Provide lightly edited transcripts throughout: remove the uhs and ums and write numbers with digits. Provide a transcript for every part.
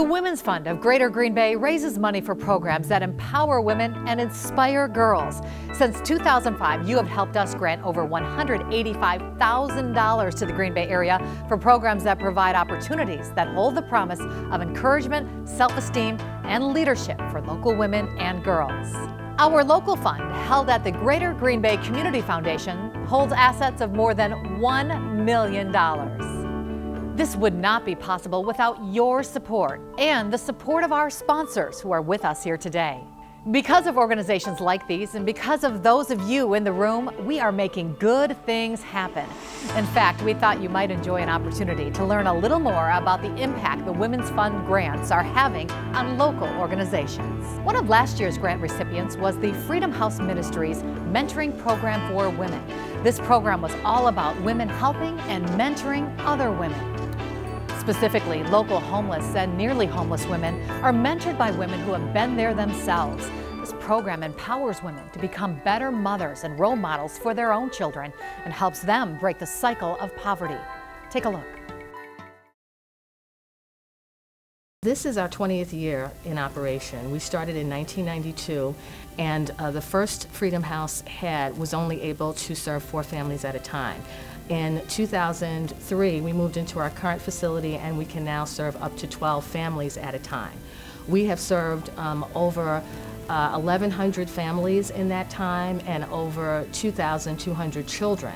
Women's Fund of Greater Green Bay raises money for programs that empower women and inspire girls. Since 2005, you have helped us grant over $185,000 to the Green Bay area for programs that provide opportunities that hold the promise of encouragement, self-esteem, and leadership for local women and girls. Our local fund, held at the Greater Green Bay Community Foundation, holds assets of more than $1 million. This would not be possible without your support and the support of our sponsors who are with us here today. Because of organizations like these and because of those of you in the room, we are making good things happen. In fact, we thought you might enjoy an opportunity to learn a little more about the impact the Women's Fund grants are having on local organizations. One of last year's grant recipients was the Freedom House Ministries Mentoring Program for Women. This program was all about women helping and mentoring other women. Specifically, local homeless and nearly homeless women are mentored by women who have been there themselves. This program empowers women to become better mothers and role models for their own children and helps them break the cycle of poverty. Take a look. This is our 20th year in operation. We started in 1992, and the first Freedom House was only able to serve 4 families at a time. In 2003, we moved into our current facility, and we can now serve up to 12 families at a time. We have served over 1,100 families in that time and over 2,200 children.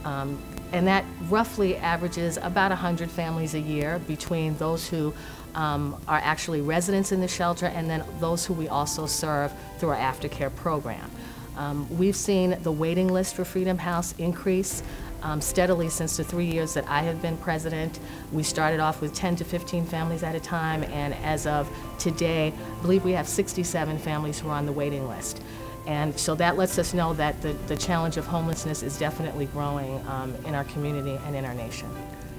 And that roughly averages about 100 families a year between those who are actually residents in the shelter and then those who we also serve through our aftercare program. We've seen the waiting list for Freedom House increase steadily since the 3 years that I have been president. We started off with 10 to 15 families at a time, and as of today, I believe we have 67 families who are on the waiting list. And so that lets us know that the challenge of homelessness is definitely growing in our community and in our nation.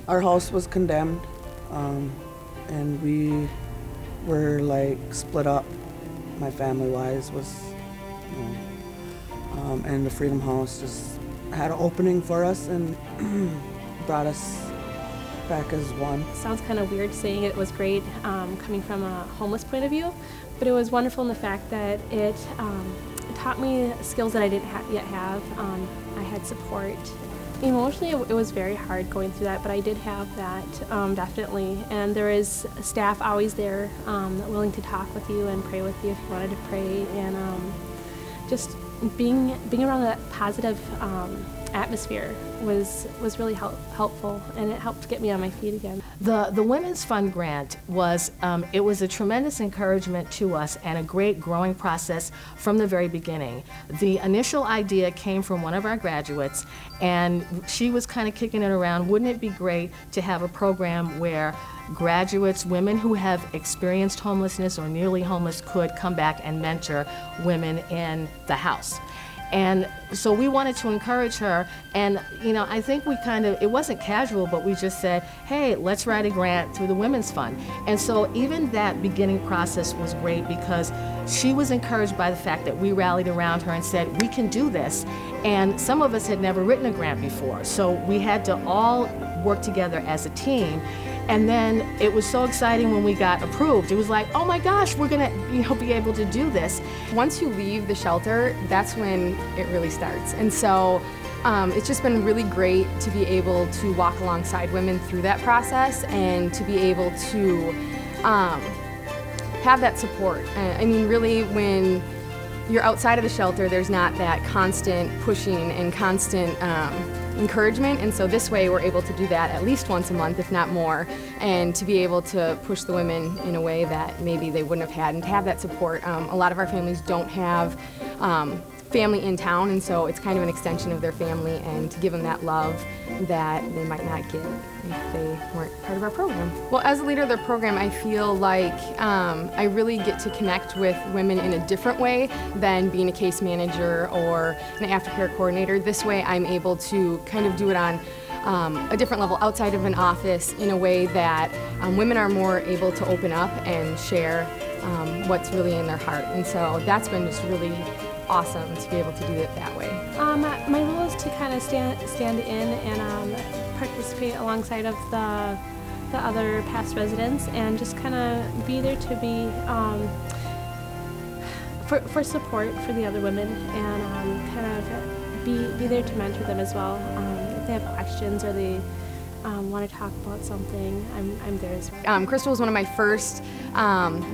Our house was condemned, and we were like split up. My family-wise was, and the Freedom House just had an opening for us and brought us back as one. Sounds kind of weird saying it was great coming from a homeless point of view, but it was wonderful in the fact that it taught me skills that I didn't yet have. I had support. Emotionally, it was very hard going through that, but I did have that, definitely. And there is staff always there willing to talk with you and pray with you if you wanted to pray. And just being around that positive atmosphere was really helpful, and it helped get me on my feet again. The Women's Fund grant was it was a tremendous encouragement to us and a great growing process from the very beginning. The initial idea came from one of our graduates, and she was kind of kicking it around. Wouldn't it be great to have a program where graduates, women who have experienced homelessness or nearly homeless, could come back and mentor women in the house? And so we wanted to encourage her, and I think we it wasn't casual, but we just said, hey, let's write a grant through the Women's Fund. And so even that beginning process was great because she was encouraged by the fact that we rallied around her and said, we can do this. And some of us had never written a grant before, so we had to all work together as a team. And then it was so exciting when we got approved. It was like, oh my gosh, we're gonna be able to do this. Once you leave the shelter, that's when it really starts. And so it's just been really great to be able to walk alongside women through that process and to be able to have that support. I mean, really, when you're outside of the shelter, there's not that constant pushing and constant encouragement, and so this way we're able to do that at least once a month, if not more, and to be able to push the women in a way that maybe they wouldn't have had, and to have that support. A lot of our families don't have family in town, and so it's kind of an extension of their family, and to give them that love that they might not get if they weren't part of our program. Well, as a leader of the program, I feel like I really get to connect with women in a different way than being a case manager or an aftercare coordinator. This way I'm able to kind of do it on a different level outside of an office in a way that women are more able to open up and share what's really in their heart. And so that's been just really awesome to be able to do it that way. My role is to kind of stand in and participate alongside of the the other past residents and just kind of be there to be for support for the other women, and kind of be there to mentor them as well. If they have questions or they want to talk about something, I'm there as well. Crystal was one of my first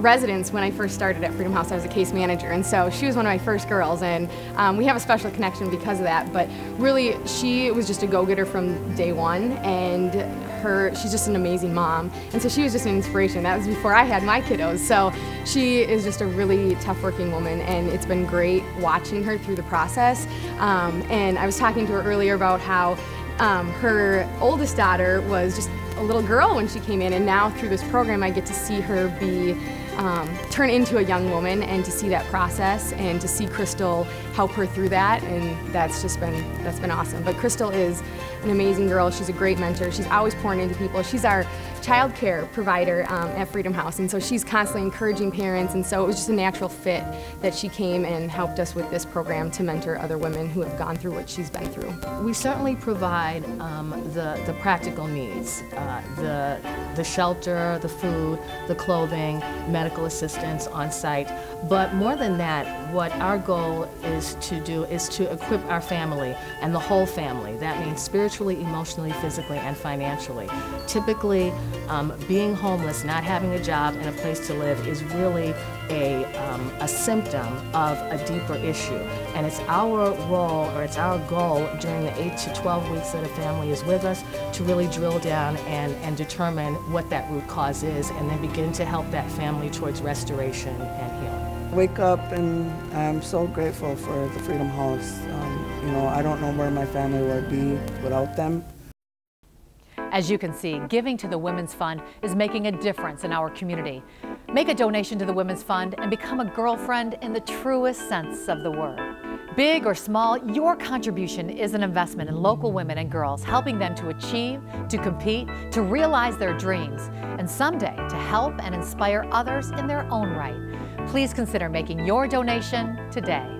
residents when I first started at Freedom House. I was a case manager, and so she was one of my first girls, and we have a special connection because of that. But really, she was just a go-getter from day one, and she's just an amazing mom, and so she was just an inspiration. That was before I had my kiddos, so she is just a really tough working woman, and it's been great watching her through the process. And I was talking to her earlier about how her oldest daughter was just a little girl when she came in, and now through this program I get to see her turn into a young woman, and to see that process and to see Crystal help her through that, and that's been awesome. But Crystal is an amazing girl. She's a great mentor. She's always pouring into people. She's our child care provider at Freedom House, and so she's constantly encouraging parents, and so it was just a natural fit that she came and helped us with this program to mentor other women who have gone through what she's been through. We certainly provide the practical needs, the shelter, the food, the clothing, medical assistance on site, but more than that, what our goal is to do is to equip our family and the whole family. That means spiritually, emotionally, physically, and financially. Typically, being homeless, not having a job and a place to live is really a symptom of a deeper issue. And it's our role, or it's our goal during the 8 to 12 weeks that a family is with us to really drill down and determine what that root cause is, and then begin to help that family towards restoration and healing. Wake up, and I'm so grateful for the Freedom House. You know, I don't know where my family would be without them. As you can see, giving to the Women's Fund is making a difference in our community. Make a donation to the Women's Fund and become a girlfriend in the truest sense of the word. Big or small, your contribution is an investment in local women and girls, helping them to achieve, to compete, to realize their dreams, and someday to help and inspire others in their own right. Please consider making your donation today.